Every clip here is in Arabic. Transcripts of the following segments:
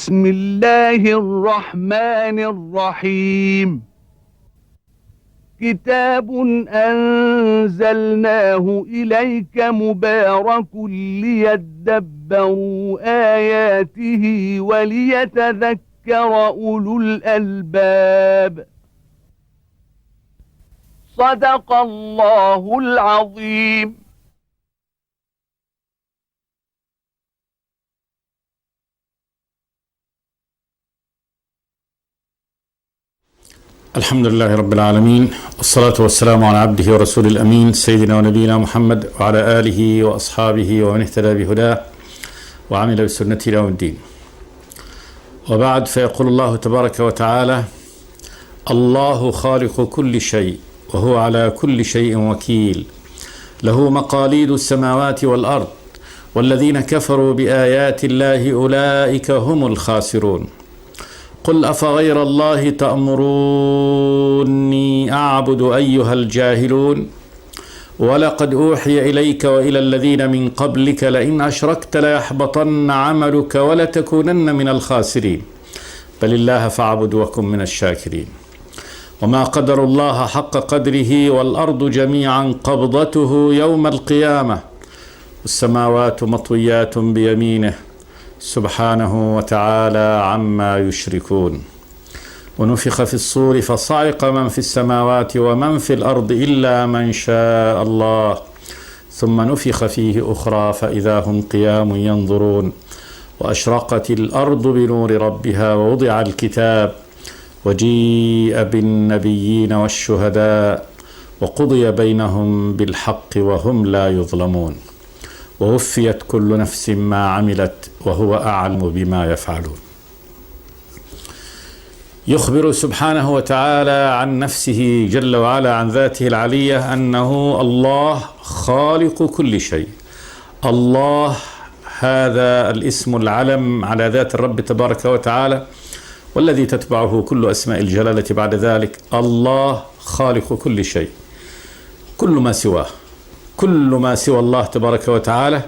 بسم الله الرحمن الرحيم كتاب أنزلناه إليك مبارك ليدبروا آياته وليتذكر أولو الألباب صدق الله العظيم. الحمد لله رب العالمين، والصلاة والسلام على عبده ورسول الأمين سيدنا ونبينا محمد وعلى آله وأصحابه ومن اهتدى بهداه وعمل بسنته إلى يوم الدين. وبعد، فيقول الله تبارك وتعالى: الله خالق كل شيء وهو على كل شيء وكيل، له مقاليد السماوات والأرض، والذين كفروا بآيات الله أولئك هم الخاسرون. قل أفغير الله تأمروني أعبد أيها الجاهلون، ولقد أوحي إليك وإلى الذين من قبلك لئن أشركت ليحبطن عملك ولتكونن من الخاسرين، بل الله فاعبد وكن من الشاكرين. وما قدر الله حق قدره، والأرض جميعا قبضته يوم القيامة، والسماوات مطويات بيمينه سبحانه وتعالى عما يشركون. ونفخ في الصور فصعق من في السماوات ومن في الأرض إلا من شاء الله، ثم نفخ فيه أخرى فإذا هم قيام ينظرون. وأشرقت الأرض بنور ربها ووضع الكتاب وجيء بالنبيين والشهداء وقضي بينهم بالحق وهم لا يظلمون، ووفيت كل نفس ما عملت وهو أعلم بما يفعلون. يخبر سبحانه وتعالى عن نفسه جل وعلا، عن ذاته العلية، أنه الله خالق كل شيء. الله هذا الاسم العلم على ذات الرب تبارك وتعالى، والذي تتبعه كل أسماء الجلالة بعد ذلك. الله خالق كل شيء، كل ما سواه، كل ما سوى الله تبارك وتعالى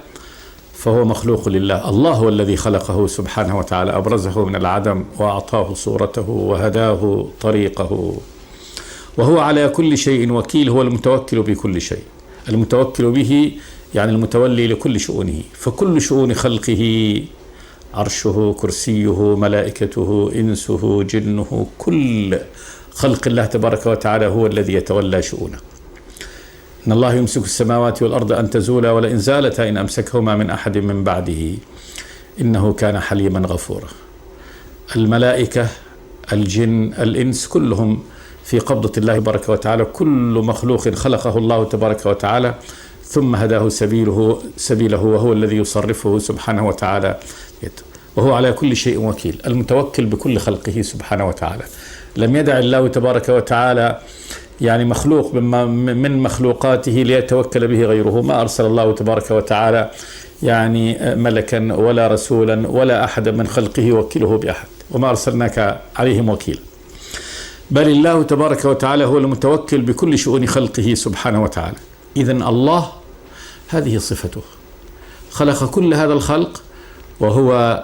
فهو مخلوق لله. الله هو الذي خلقه سبحانه وتعالى، أبرزه من العدم وأعطاه صورته وهداه طريقه، وهو على كل شيء وكيل. هو المتوكل بكل شيء، المتوكل به يعني المتولي لكل شؤونه، فكل شؤون خلقه، عرشه، كرسيه، ملائكته، إنسه، جنه، كل خلق الله تبارك وتعالى هو الذي يتولى شؤونه. إن الله يمسك السماوات والأرض أن تزولا ولئن زالتا إن أمسكهما من أحد من بعده إنه كان حليما غفورا. الملائكة، الجن، الإنس، كلهم في قبضة الله تبارك وتعالى. كل مخلوق خلقه الله تبارك وتعالى ثم هداه سبيله وهو الذي يصرفه سبحانه وتعالى، وهو على كل شيء وكيل، المتوكل بكل خلقه سبحانه وتعالى. لم يدع الله تبارك وتعالى يعني مخلوق من مخلوقاته ليتوكل به غيره. ما أرسل الله تبارك وتعالى يعني ملكا ولا رسولا ولا أحد من خلقه يوكله بأحد، وما أرسلناك عليهم وكيلا، بل الله تبارك وتعالى هو المتوكل بكل شؤون خلقه سبحانه وتعالى. إذن الله هذه صفته، خلق كل هذا الخلق وهو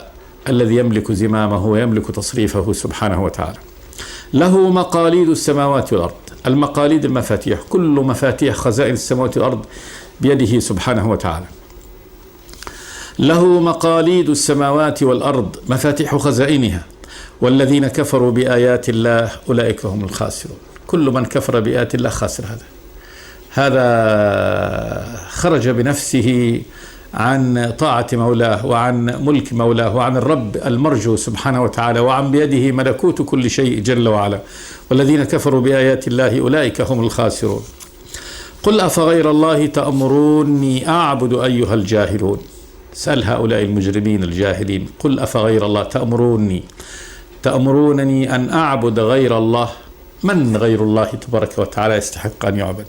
الذي يملك زمامه ويملك تصريفه سبحانه وتعالى. له مقاليد السماوات والأرض. المقاليد المفاتيح، كل مفاتيح خزائن السماوات والأرض بيده سبحانه وتعالى. له مقاليد السماوات والأرض، مفاتيح خزائنها، والذين كفروا بآيات الله أولئك هم الخاسرون. كل من كفر بآيات الله خاسر. هذا خرج بنفسه عن طاعة مولاه وعن ملك مولاه وعن الرب المرجو سبحانه وتعالى، وعن بيده ملكوت كل شيء جل وعلا. والذين كفروا بآيات الله أولئك هم الخاسرون. قل أفغير الله تأمروني أعبد أيها الجاهلون. سأل هؤلاء المجرمين الجاهلين: قل أفغير الله تأمرونني أن أعبد غير الله. من غير الله تبارك وتعالى يستحق أن يعبد؟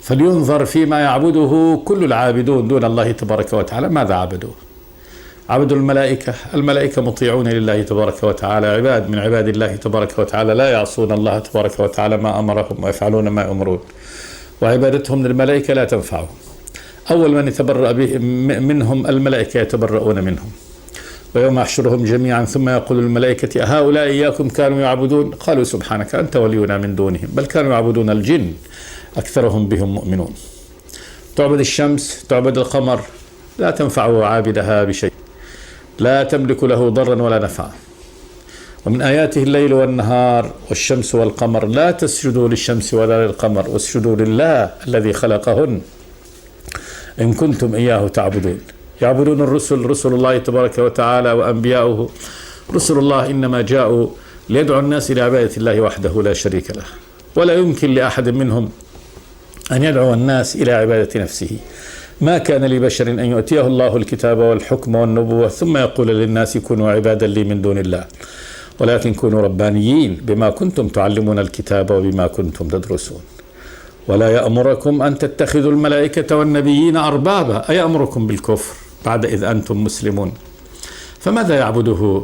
فلينظر فيما يعبده كل العابدون دون الله تبارك وتعالى. ماذا عبدوا؟ عبدوا الملائكة. الملائكة مطيعون لله تبارك وتعالى، عباد من عباد الله تبارك وتعالى، لا يعصون الله تبارك وتعالى ما أمرهم ويفعلون ما يأمرون، وعبادتهم للملائكة لا تنفعهم. أول من يتبرأ منهم الملائكة، يتبرؤون منهم. ويوم يحشرهم جميعا ثم يقول الملائكة أهؤلاء إياكم كانوا يعبدون قالوا سبحانك أنت ولينا من دونهم بل كانوا يعبدون الجن أكثرهم بهم مؤمنون. تعبد الشمس، تعبد القمر، لا تنفع عابدها بشيء، لا تملك له ضرا ولا نفعا. ومن آياته الليل والنهار والشمس والقمر، لا تسجدوا للشمس ولا للقمر واسجدوا لله الذي خلقهن إن كنتم إياه تعبدون. يعبدون الرسل، رسل الله تبارك وتعالى وأنبياؤه. رسل الله إنما جاءوا ليدعوا الناس إلى عبادة الله وحده لا شريك له، ولا يمكن لأحد منهم أن يدعو الناس إلى عبادة نفسه. ما كان لبشر أن يؤتيه الله الكتاب والحكم والنبوة ثم يقول للناس كونوا عبادا لي من دون الله ولكن كونوا ربانيين بما كنتم تعلمون الكتاب وبما كنتم تدرسون. ولا يأمركم أن تتخذوا الملائكة والنبيين أربابا، أيأمركم بالكفر بعد إذ أنتم مسلمون. فماذا يعبده؟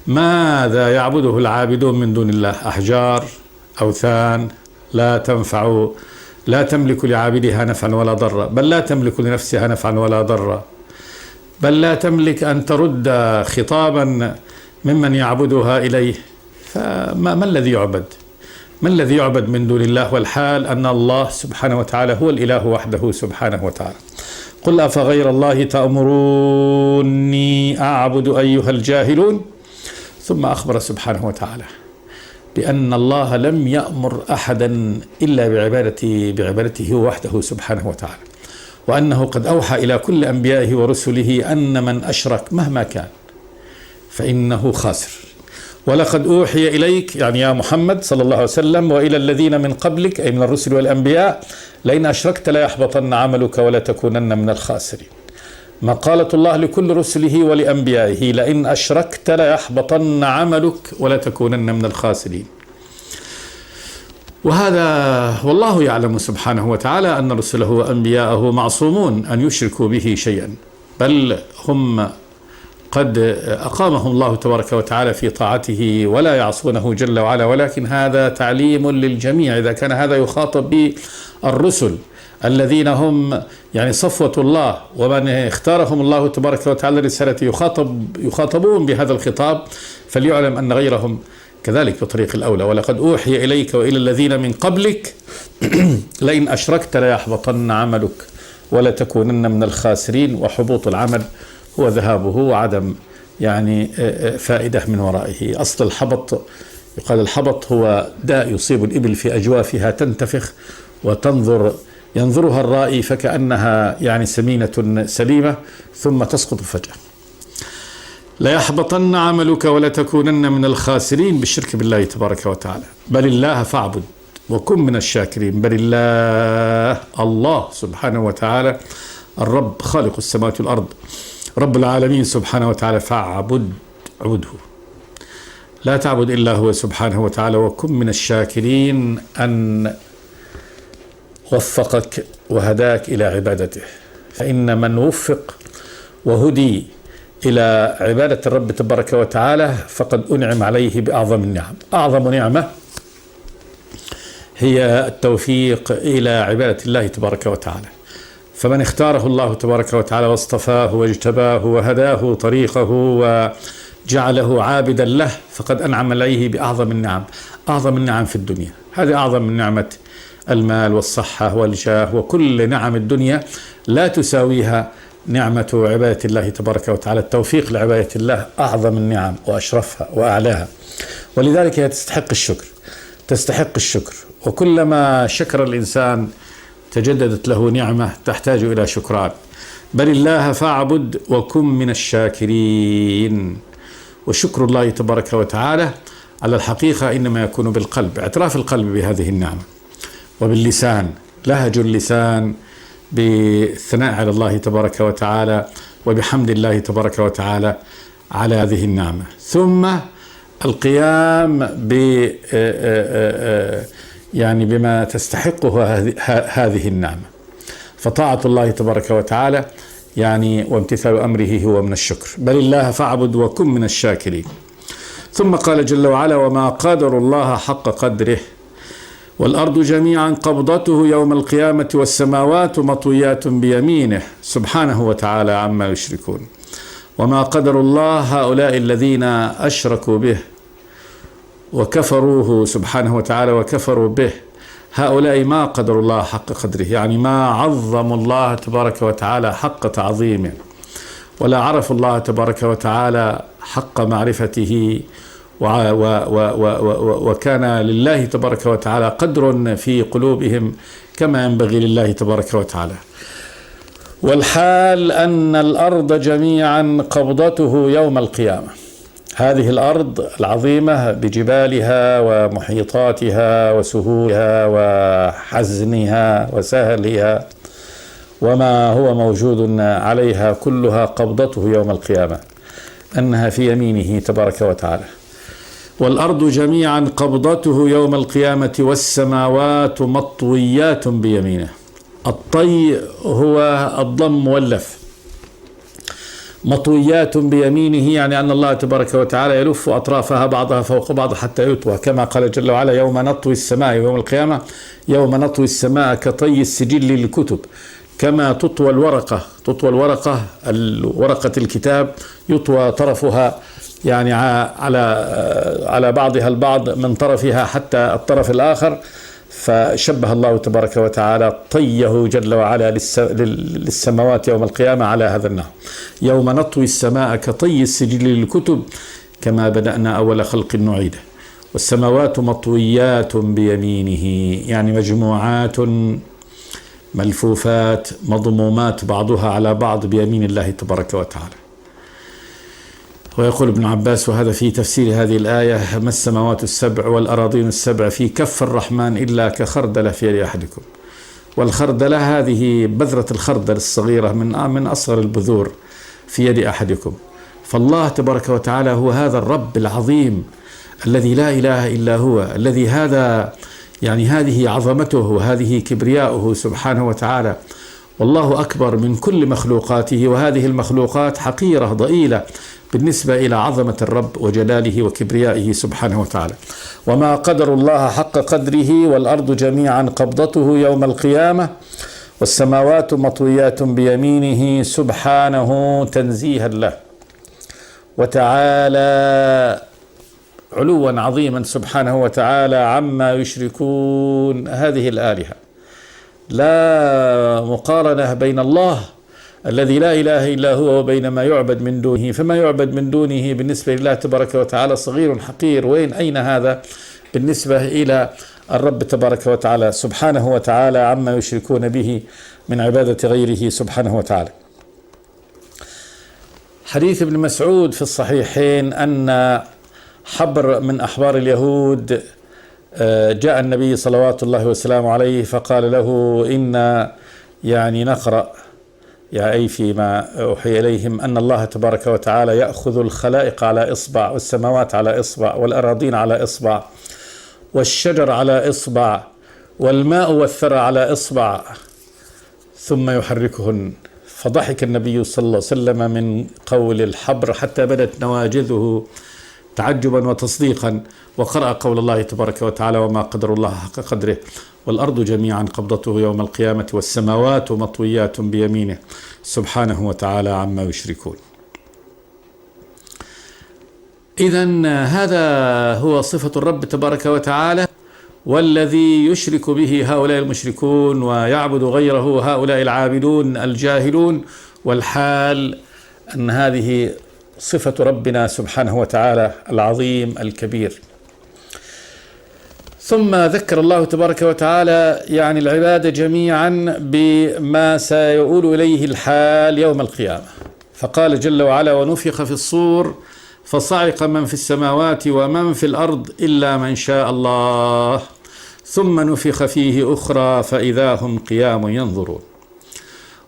ماذا يعبده العابدون من دون الله؟ أحجار، أوثان لا تنفع، لا تملك لعابدها نفعا ولا ضرا، بل لا تملك لنفسها نفعا ولا ضرا، بل لا تملك أن ترد خطابا ممن يعبدها إليه. فما الذي يعبد؟ ما الذي يعبد من دون الله؟ والحال أن الله سبحانه وتعالى هو الإله وحده سبحانه وتعالى. قل أفغير الله تأمروني أعبد أيها الجاهلون. ثم أخبر سبحانه وتعالى بأن الله لم يأمر أحدا إلا بعبادته وحده سبحانه وتعالى، وأنه قد أوحى إلى كل أنبيائه ورسله أن من أشرك مهما كان فإنه خاسر. ولقد أوحي إليك، يعني يا محمد صلى الله عليه وسلم، وإلى الذين من قبلك أي من الرسل والأنبياء، لئن أشركت ليحبطن عملك ولتكونن من الخاسرين. مقالة الله لكل رسله ولأنبيائه: لئن أشركت ليحبطن عملك ولتكونن من الخاسرين. وهذا والله يعلم سبحانه وتعالى أن رسله وأنبياءه معصومون أن يشركوا به شيئا، بل هم قد أقامهم الله تبارك وتعالى في طاعته ولا يعصونه جل وعلا. ولكن هذا تعليم للجميع. إذا كان هذا يخاطب به الرسل الذين هم يعني صفوة الله ومن اختارهم الله تبارك وتعالى رسالته يخاطبون بهذا الخطاب، فليعلم أن غيرهم كذلك بطريق الأولى. ولقد أوحي إليك وإلى الذين من قبلك لئن أشركت ليحبطن عملك ولتكونن من الخاسرين. وحبوط العمل هو ذهابه وعدم يعني فائدة من ورائه. أصل الحبط، يقال الحبط هو داء يصيب الإبل في أجوافها تنتفخ ينظرها الرائي فكأنها يعني سمينة سليمة ثم تسقط فجأة. لا يحبطن عملك ولا تكونن من الخاسرين بالشرك بالله تبارك وتعالى. بل الله فاعبد وكن من الشاكرين. بل الله سبحانه وتعالى الرب خالق السماوات والأرض رب العالمين سبحانه وتعالى، فاعبده، لا تعبد إلا هو سبحانه وتعالى. وكن من الشاكرين أن وفقك وهداك إلى عبادته، فإن من وفق وهدي إلى عبادة الرب تبارك وتعالى فقد أنعم عليه بأعظم النعم. أعظم نعمة هي التوفيق إلى عبادة الله تبارك وتعالى. فمن اختاره الله تبارك وتعالى واصطفاه واجتباه وهداه طريقه وجعله عابدا له فقد أنعم عليه بأعظم النعم. أعظم النعم في الدنيا، هذه أعظم من نعمة المال والصحة والجاه، وكل نعم الدنيا لا تساويها نعمة عبادة الله تبارك وتعالى. التوفيق لعبادة الله أعظم النعم وأشرفها وأعلاها، ولذلك هي تستحق الشكر. وكلما شكر الإنسان تجددت له نعمة تحتاج إلى شكران. بل الله فاعبد وكن من الشاكرين. وشكر الله تبارك وتعالى على الحقيقة إنما يكون بالقلب، اعتراف القلب بهذه النعمة، وباللسان، لهج اللسان بالثناء على الله تبارك وتعالى وبحمد الله تبارك وتعالى على هذه النعمة، ثم القيام يعني بما تستحقه هذه النعمة. فطاعة الله تبارك وتعالى يعني وامتثال أمره هو من الشكر. بل الله فاعبد وكن من الشاكرين. ثم قال جل وعلا: وما قدر الله حق قدره والأرض جميعا قبضته يوم القيامة والسماوات مطويات بيمينه سبحانه وتعالى عما يشركون. وما قدر الله هؤلاء الذين أشركوا به وكفروه سبحانه وتعالى وكفروا به، هؤلاء ما قدروا الله حق قدره، يعني ما عظموا الله تبارك وتعالى حق تعظيمه، ولا عرفوا الله تبارك وتعالى حق معرفته، وكان لله تبارك وتعالى قدر في قلوبهم كما ينبغي لله تبارك وتعالى. والحال أن الأرض جميعا قبضته يوم القيامة، هذه الأرض العظيمة بجبالها ومحيطاتها وسهولها وحزنها وسهلها وما هو موجود عليها كلها قبضته يوم القيامة، أنها في يمينه تبارك وتعالى. والأرض جميعا قبضته يوم القيامة والسماوات مطويات بيمينه. الطي هو الضم واللف، مطويات بيمينه يعني أن الله تبارك وتعالى يلف أطرافها بعضها فوق بعض حتى يطوى، كما قال جل وعلا: يوم نطوي السماء، يوم القيامة يوم نطوي السماء كطي السجل للكتب، كما تطوى الورقة، ورقة الكتاب يطوى طرفها يعني على بعضها البعض من طرفها حتى الطرف الآخر، فشبه الله تبارك وتعالى طيه جل وعلا للسماوات يوم القيامة على هذا النحو: يوم نطوي السماء كطي السجل للكتب كما بدأنا أول خلق نعيده. والسماوات مطويات بيمينه يعني مجموعات ملفوفات مضمومات بعضها على بعض بيمين الله تبارك وتعالى. ويقول ابن عباس وهذا في تفسير هذه الآية: ما السماوات السبع والأراضين السبع في كف الرحمن إلا كخردلة في يد أحدكم. والخردلة هذه بذرة الخردل الصغيرة من أصغر البذور في يد أحدكم. فالله تبارك وتعالى هو هذا الرب العظيم الذي لا إله إلا هو، الذي هذه عظمته وهذه كبرياؤه سبحانه وتعالى، والله أكبر من كل مخلوقاته، وهذه المخلوقات حقيرة ضئيلة بالنسبة إلى عظمة الرب وجلاله وكبريائه سبحانه وتعالى. وما قدر الله حق قدره، والأرض جميعا قبضته يوم القيامة والسماوات مطويات بيمينه سبحانه تنزيها له وتعالى علوا عظيما سبحانه وتعالى عما يشركون. هذه الآلهة لا مقارنة بين الله الذي لا إله إلا هو وبين ما يعبد من دونه، فما يعبد من دونه بالنسبة لله تبارك وتعالى صغير حقير، أين هذا بالنسبة إلى الرب تبارك وتعالى سبحانه وتعالى عما يشركون به من عبادة غيره سبحانه وتعالى. حديث ابن مسعود في الصحيحين أن حبر من أحبار اليهود جاء النبي صلوات الله وسلامه عليه فقال له: إن نقرأ أي فيما أوحي إليهم أن الله تبارك وتعالى يأخذ الخلائق على إصبع، والسماوات على إصبع، والأراضين على إصبع، والشجر على إصبع، والماء والثرى على إصبع، ثم يحركهن. فضحك النبي صلى الله عليه وسلم من قول الحبر حتى بدت نواجذه تعجبا وتصديقا، وقرأ قول الله تبارك وتعالى: وما قدر الله حق قدره والأرض جميعا قبضته يوم القيامة والسماوات مطويات بيمينه سبحانه وتعالى عما يشركون. إذن هذا هو صفة الرب تبارك وتعالى، والذي يشرك به هؤلاء المشركون ويعبد غيره هؤلاء العابدون الجاهلون، والحال أن هذه صفة ربنا سبحانه وتعالى العظيم الكبير. ثم ذكر الله تبارك وتعالى العباد جميعا بما سيؤول إليه الحال يوم القيامة، فقال جل وعلا: ونفخ في الصور فصعق من في السماوات ومن في الأرض إلا من شاء الله ثم نفخ فيه أخرى فإذا هم قيام ينظرون.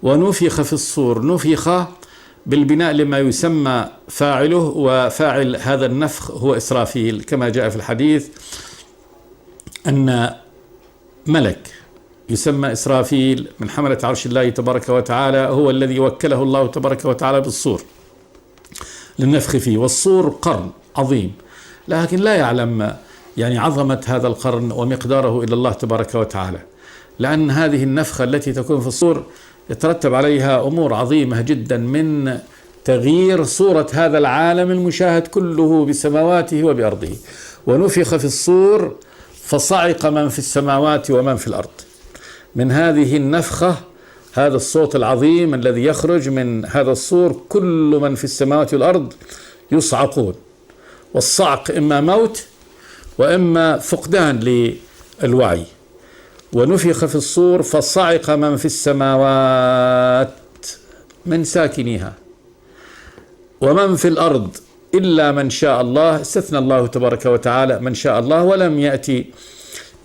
ونفخ في الصور، نفخ بالبناء لما يسمى فاعله، وفاعل هذا النفخ هو إسرافيل، كما جاء في الحديث أن ملك يسمى إسرافيل من حملة عرش الله تبارك وتعالى هو الذي وكله الله تبارك وتعالى بالصور للنفخ فيه. والصور قرن عظيم، لكن لا يعلم عظمة هذا القرن ومقداره إلا الله تبارك وتعالى، لأن هذه النفخة التي تكون في الصور يترتب عليها أمور عظيمة جدا من تغيير صورة هذا العالم المشاهد كله بسماواته وبأرضه. ونفخ في الصور فصعق من في السماوات ومن في الأرض. من هذه النفخة، هذا الصوت العظيم الذي يخرج من هذا الصور، كل من في السماوات والأرض يصعقون. والصعق إما موت وإما فقدان للوعي. ونفخ في الصور فصعق من في السماوات من ساكنيها ومن في الأرض إلا من شاء الله. استثنى الله تبارك وتعالى من شاء الله، ولم يأتي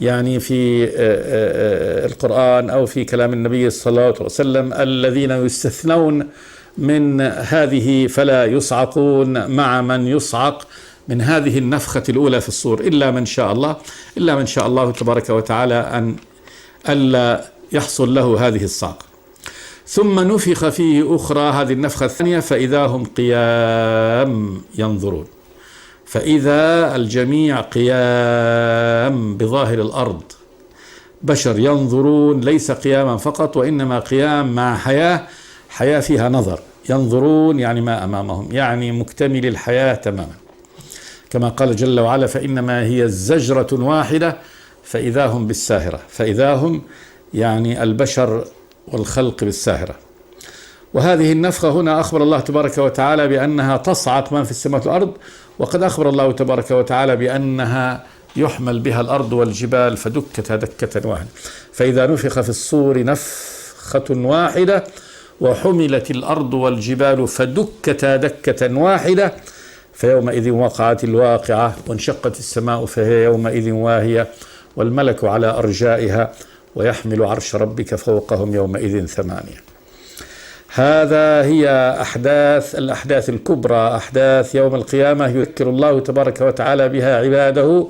يعني في القرآن أو في كلام النبي صلى الله عليه وسلم الذين يستثنون من هذه فلا يصعقون مع من يصعق من هذه النفخة الأولى في الصور، إلا من شاء الله، إلا من شاء الله تبارك وتعالى أن ألا يحصل له هذه الصعقة. ثم نفخ فيه أخرى، هذه النفخة الثانية، فإذا هم قيام ينظرون. فإذا الجميع قيام بظاهر الأرض، بشر ينظرون، ليس قياما فقط وإنما قيام مع حياة فيها نظر. ينظرون يعني ما أمامهم، يعني مكتمل الحياة تماما، كما قال جل وعلا: فإنما هي زجرة واحدة فإذا هم بالساهرة. فإذا هم يعني البشر والخلق بالساهرة. وهذه النفخة هنا أخبر الله تبارك وتعالى بأنها تصعق من في السماوات والأرض، وقد أخبر الله تبارك وتعالى بأنها يحمل بها الأرض والجبال فدكتا دكة واحدة. فإذا نفخ في الصور نفخة واحدة وحملت الأرض والجبال فدكتا دكة واحدة فيومئذ وقعت الواقعة وانشقت السماء فهي يومئذ واهية والملك على أرجائها ويحمل عرش ربك فوقهم يومئذ ثمانية. هذا هي الأحداث الكبرى، أحداث يوم القيامة يذكر الله تبارك وتعالى بها عباده،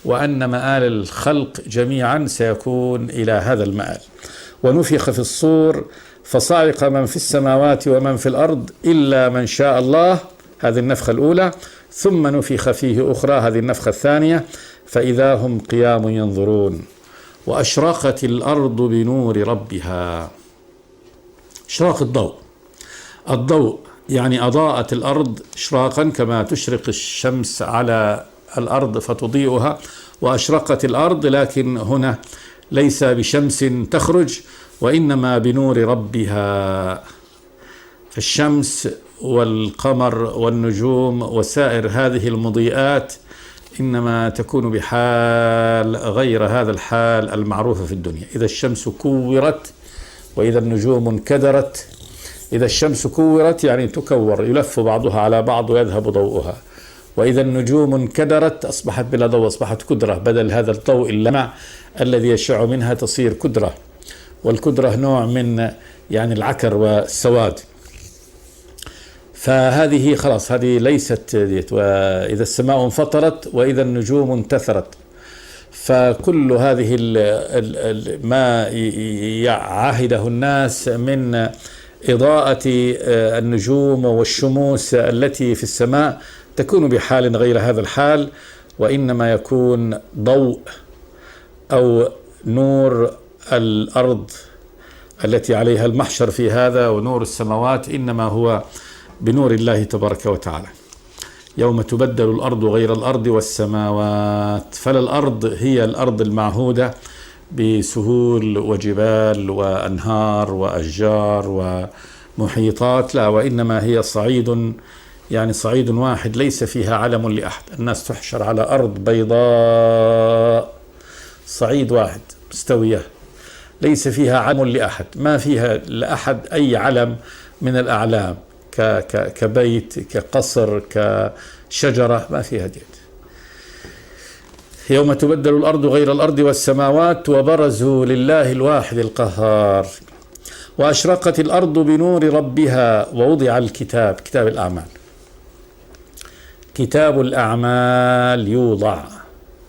وأن مآل الخلق جميعا سيكون إلى هذا المآل. ونفخ في الصور فصعق من في السماوات ومن في الأرض إلا من شاء الله، هذه النفخة الأولى. ثم نفخ فيه أخرى، هذه النفخة الثانية، فإذا هم قيام ينظرون. وأشرقت الأرض بنور ربها. إشراق الضوء يعني أضاءت الأرض إشراقا كما تشرق الشمس على الأرض فتضيئها. وأشرقت الأرض، لكن هنا ليس بشمس تخرج وإنما بنور ربها. فالشمس والقمر والنجوم وسائر هذه المضيئات إنما تكون بحال غير هذا الحال المعروف في الدنيا. إذا الشمس كورت وإذا النجوم انكدرت. إذا الشمس كورت يعني تكور، يلف بعضها على بعض ويذهب ضوءها. وإذا النجوم انكدرت أصبحت بلا ضوء، أصبحت كدرة، بدل هذا الضوء اللمع الذي يشع منها تصير كدرة. والكدرة نوع من يعني العكر والسواد. فهذه خلاص، هذه ليست ديت. وإذا السماء انفطرت وإذا النجوم انتثرت. فكل هذه ما عاهده الناس من إضاءة النجوم والشموس التي في السماء تكون بحال غير هذا الحال، وإنما يكون ضوء أو نور الأرض التي عليها المحشر في هذا، ونور السماوات إنما هو بنور الله تبارك وتعالى. يوم تبدل الأرض غير الأرض والسماوات. فلا الأرض هي الأرض المعهودة بسهول وجبال وأنهار وأشجار ومحيطات، لا، وإنما هي صعيد، يعني صعيد واحد ليس فيها علم لأحد. الناس تحشر على أرض بيضاء، صعيد واحد مستوية ليس فيها علم لأحد، ما فيها لأحد أي علم من الأعلام كبيت كقصر كشجرة، ما فيها ديت. يوم تبدل الأرض غير الأرض والسماوات وبرزوا لله الواحد القهار. وأشرقت الأرض بنور ربها ووضع الكتاب، كتاب الأعمال. كتاب الأعمال يوضع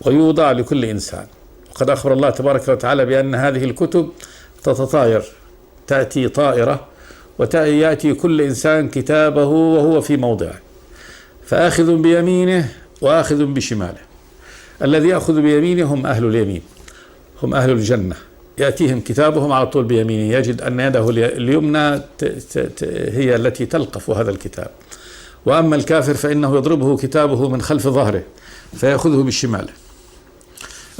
ويوضع لكل إنسان. وقد أخبر الله تبارك وتعالى بأن هذه الكتب تتطاير، تأتي طائرة ويأتي كل إنسان كتابه وهو في موضعه، فآخذ بيمينه وآخذ بشماله. الذي يأخذ بيمينه هم أهل اليمين، هم أهل الجنة. يأتيهم كتابهم على طول بيمينه، يجد أن يده اليمنى هي التي تلقف هذا الكتاب. وأما الكافر فإنه يضربه كتابه من خلف ظهره فيأخذه بالشمال،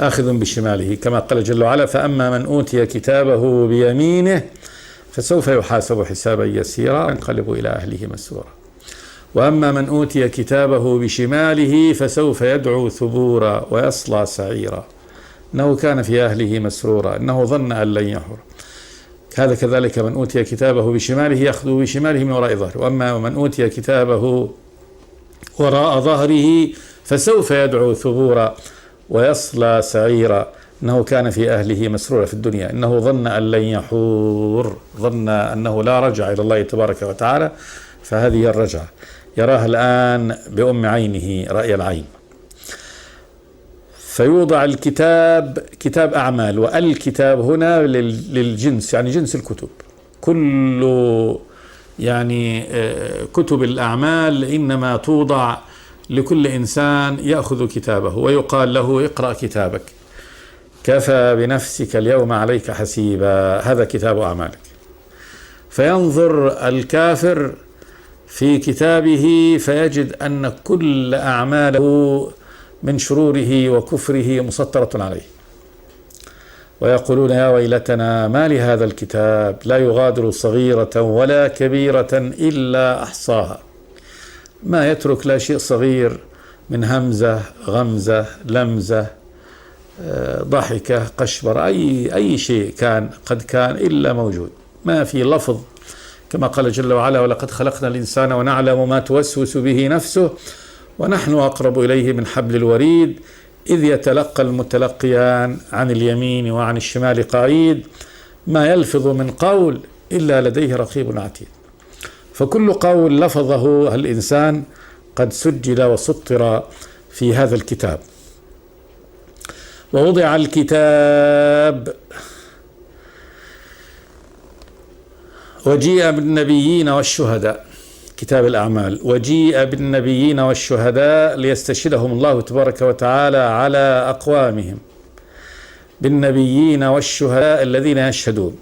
آخذ بشماله، كما قال جل وعلا: فأما من أوتي كتابه بيمينه فسوف يحاسب حسابا يسيرا وينقلب إلى أهله مسرورا. وأما من أوتي كتابه بشماله فسوف يدعو ثبورا ويصلى سعيرا إنه كان في أهله مسرورا إنه ظن أن لن يحور. هذا كذلك من أوتي كتابه بشماله يأخذه بشماله من وراء ظهره. وأما من أوتي كتابه وراء ظهره فسوف يدعو ثبورا ويصلى سعيرا إنه كان في أهله مسرورا في الدنيا إنه ظن أن لن يحور، ظن أنه لا رجع إلى الله تبارك وتعالى، فهذه الرجعة يراها الآن بأم عينه رأي العين. فيوضع الكتاب كتاب أعمال، والكتاب هنا للجنس، يعني جنس الكتب، كل يعني كتب الأعمال إنما توضع لكل إنسان يأخذ كتابه ويقال له: اقرأ كتابك كفى بنفسك اليوم عليك حسيبا، هذا كتاب أعمالك. فينظر الكافر في كتابه فيجد أن كل أعماله من شروره وكفره مسطرة عليه، ويقولون: يا ويلتنا ما لهذا الكتاب لا يغادر صغيرة ولا كبيرة إلا أحصاها، ما يترك لا شيء صغير من همزة غمزة لمزة ضحكة قشبر، أي شيء قد كان إلا موجود، ما في لفظ، كما قال جل وعلا: ولقد خلقنا الإنسان ونعلم ما توسوس به نفسه ونحن أقرب إليه من حبل الوريد إذ يتلقى المتلقيان عن اليمين وعن الشمال قعيد ما يلفظ من قول إلا لديه رقيب عتيد. فكل قول لفظه الإنسان قد سجل وسطر في هذا الكتاب. ووضع الكتاب وجيء بالنبيين والشهداء، كتاب الأعمال، وجيء بالنبيين والشهداء ليستشهدهم الله تبارك وتعالى على أقوامهم، بالنبيين والشهداء الذين يشهدون،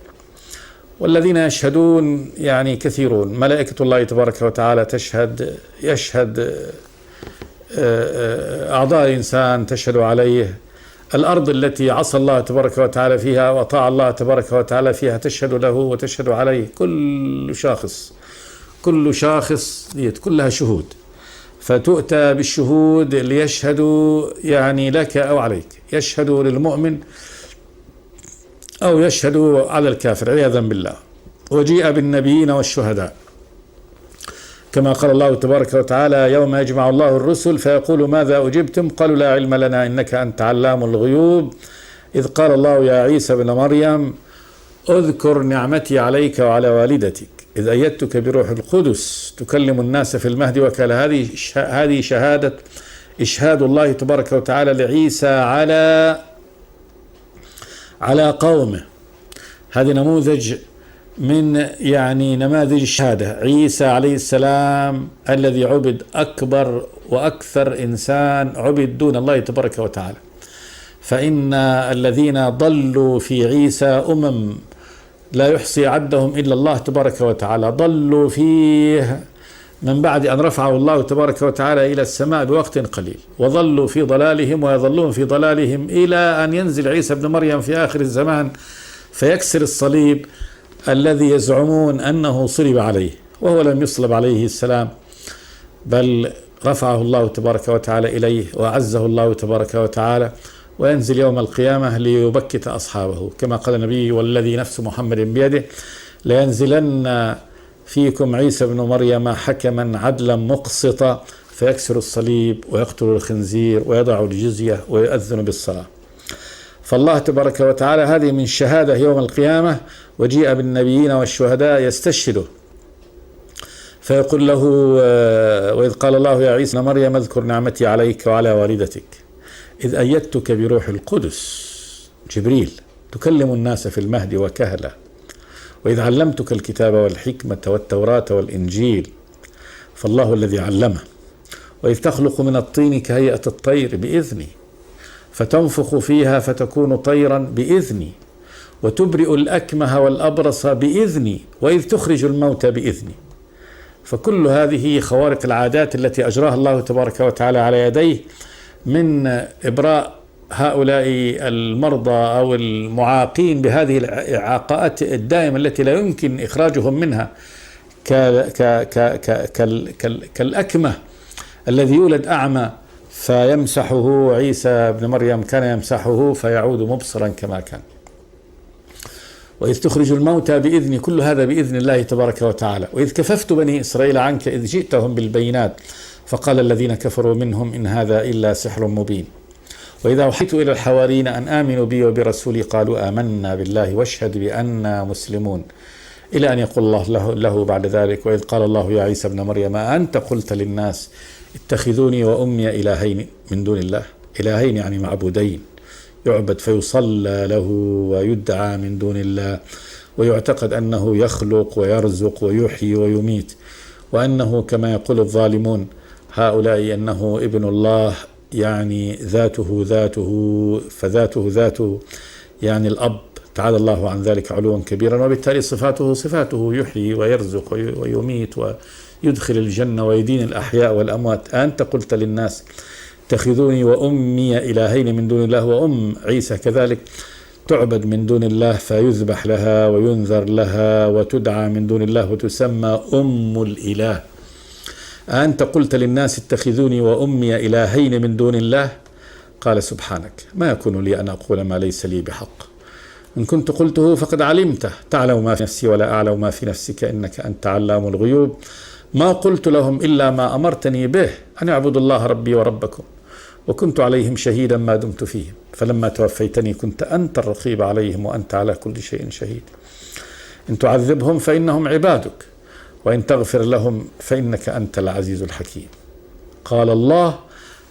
والذين يشهدون يعني كثيرون، ملائكة الله تبارك وتعالى يشهد أعضاء الإنسان تشهد عليه، الأرض التي عصى الله تبارك وتعالى فيها وأطاع الله تبارك وتعالى فيها تشهد له وتشهد عليه، كل شاخص كلها شهود، فتؤتى بالشهود ليشهدوا يعني لك أو عليك، يشهدوا للمؤمن أو يشهدوا على الكافر عياذا بالله. وجيء بالنبيين والشهداء كما قال الله تبارك وتعالى: يوم يجمع الله الرسل فيقول ماذا أجبتم قالوا لا علم لنا إنك أنت علام الغيوب إذ قال الله يا عيسى بن مريم اذكر نعمتي عليك وعلى والدتك إذ أيدتك بروح القدس تكلم الناس في المهد وكهلا. هذه شهادة إشهاد الله تبارك وتعالى لعيسى على قومه. هذا نموذج من يعني نماذج الشهادة. عيسى عليه السلام الذي عبد أكبر وأكثر إنسان عبد دون الله تبارك وتعالى، فإن الذين ضلوا في عيسى لا يحصي عدهم إلا الله تبارك وتعالى، ضلوا فيه من بعد أن رفعه الله تبارك وتعالى إلى السماء بوقت قليل، وظلوا في ضلالهم ويظلون في ضلالهم إلى أن ينزل عيسى بن مريم في آخر الزمان فيكسر الصليب الذي يزعمون أنه صلب عليه، وهو لم يصلب عليه السلام، بل رفعه الله تبارك وتعالى إليه وأعزه الله تبارك وتعالى، وينزل يوم القيامة ليبكت أصحابه كما قال النبي: والذي نفس محمد بيده لينزلن فيكم عيسى بن مريم حكما عدلا مقسطا فيكسر الصليب ويقتل الخنزير ويضع الجزية ويؤذن بالصلاة. فالله تبارك وتعالى هذه من شهادة يوم القيامة. وجيء بالنبيين والشهداء يستشهده فيقول له: وإذ قال الله يا عيسى بن مريم اذكر نعمتي عليك وعلى والدتك إذ أيدتك بروح القدس جبريل تكلم الناس في المهد وكهلا وإذ علمتك الكتاب والحكمة والتوراة والإنجيل. فالله الذي علمه. وإذ تخلق من الطين كهيئة الطير بإذني فتنفخ فيها فتكون طيرا بإذني وتبرئ الأكمه والأبرص بإذني، وإذ تخرج الموتى بإذني. فكل هذه خوارق العادات التي أجراها الله تبارك وتعالى على يديه من إبراء هؤلاء المرضى أو المعاقين بهذه الإعاقات الدائمة التي لا يمكن إخراجهم منها، كالأكمة الذي يولد أعمى فيمسحه عيسى بن مريم، كان يمسحه فيعود مبصرا كما كان. وإذ تخرج الموتى بإذني، كل هذا بإذن الله تبارك وتعالى. وإذ كففت بني إسرائيل عنك إذ جئتهم بالبينات فقال الذين كفروا منهم إن هذا إلا سحر مبين. وإذا أوحيت إلى الحواريين أن آمنوا بي وبرسولي قالوا آمنا بالله واشهد بأننا مسلمون، إلى أن يقول الله له بعد ذلك: وإذ قال الله يا عيسى ابن مريم أنت قلت للناس اتخذوني وأمي إلهين من دون الله. إلهين يعني معبودين، يعبد فيصلى له ويدعى من دون الله، ويعتقد أنه يخلق ويرزق ويحيي ويميت، وأنه كما يقول الظالمون هؤلاء أنه ابن الله، يعني ذاته فذاته ذاته، يعني الأب، تعالى الله عن ذلك علوا كبيرا. وبالتالي صفاته يحيي ويرزق ويميت ويدخل الجنة ويدين الأحياء والأموات. أنت قلت للناس اتخذوني وأمي إلهين من دون الله، وأم عيسى كذلك تعبد من دون الله، فيذبح لها وينذر لها وتدعى من دون الله وتسمى أم الإله. أنت قلت للناس اتخذوني وأمي إلهين من دون الله. قال سبحانك ما يكون لي أن أقول ما ليس لي بحق، إن كنت قلته فقد علمته، تعلم ما في نفسي ولا أعلم ما في نفسك إنك أنت علام الغيوب. ما قلت لهم إلا ما أمرتني به، أن اعبدوا الله ربي وربكم، وكنت عليهم شهيدا ما دمت فيهم، فلما توفيتني كنت أنت الرقيب عليهم وأنت على كل شيء شهيد. إن تعذبهم فإنهم عبادك، وإن تغفر لهم فإنك أنت العزيز الحكيم. قال الله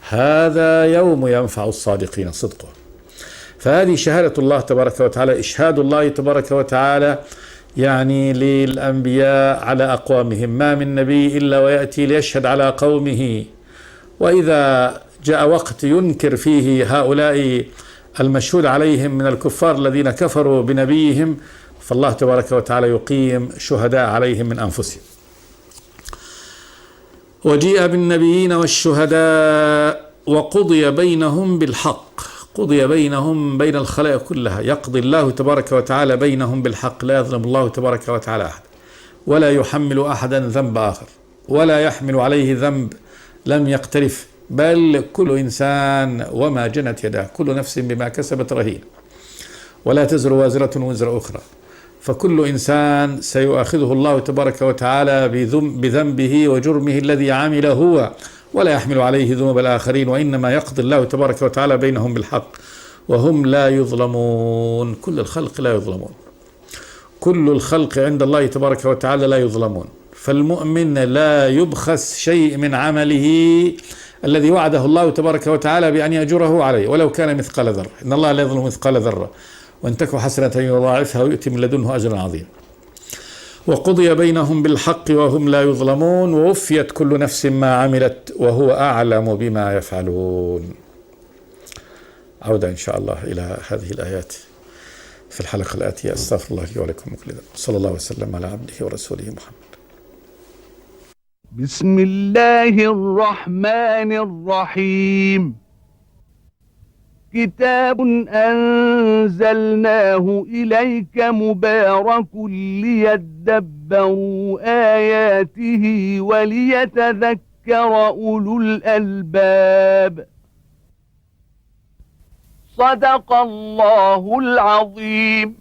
هذا يوم ينفع الصادقين صدقه. فهذه شهادة الله تبارك وتعالى، إشهاد الله تبارك وتعالى يعني للأنبياء على أقوامهم. ما من نبي إلا ويأتي ليشهد على قومه، وإذا جاء وقت ينكر فيه هؤلاء المشهود عليهم من الكفار الذين كفروا بنبيهم، فالله تبارك وتعالى يقيم شهداء عليهم من أنفسهم. وجيء بالنبيين والشهداء وقضي بينهم بالحق. قضي بينهم، بين الخلائق كلها، يقضي الله تبارك وتعالى بينهم بالحق، لا يظلم الله تبارك وتعالى أحد، ولا يحمل أحدا ذنب آخر، ولا يحمل عليه ذنب لم يقترف، بل كل إنسان وما جنت يداه، كل نفس بما كسبت رهين، ولا تزر وازرة وزر أخرى. فكل إنسان سيؤاخذه الله تبارك وتعالى بذنبه وجرمه الذي عمله هو، ولا يحمل عليه ذنوب الآخرين، وإنما يقضي الله تبارك وتعالى بينهم بالحق وهم لا يظلمون. كل الخلق لا يظلمون، كل الخلق عند الله تبارك وتعالى لا يظلمون. فالمؤمن لا يبخس شيء من عمله الذي وعده الله تبارك وتعالى بأن يأجره عليه ولو كان مثقال ذرة. إن الله لا يظلم مثقال ذرة، وإن تك حسنة يضاعفها ويؤتي من لدنه أجرا عظيما. وقضي بينهم بالحق وهم لا يظلمون، ووفيت كل نفس ما عملت وهو أعلم بما يفعلون. عودة إن شاء الله إلى هذه الآيات في الحلقة الآتية. أستغفر الله لي ولكم كل ذنب. صلى الله وسلم على عبده ورسوله محمد. بسم الله الرحمن الرحيم. كتاب أنزلناه إليك مبارك ليدبروا آياته وليتذكر أولو الألباب. صدق الله العظيم.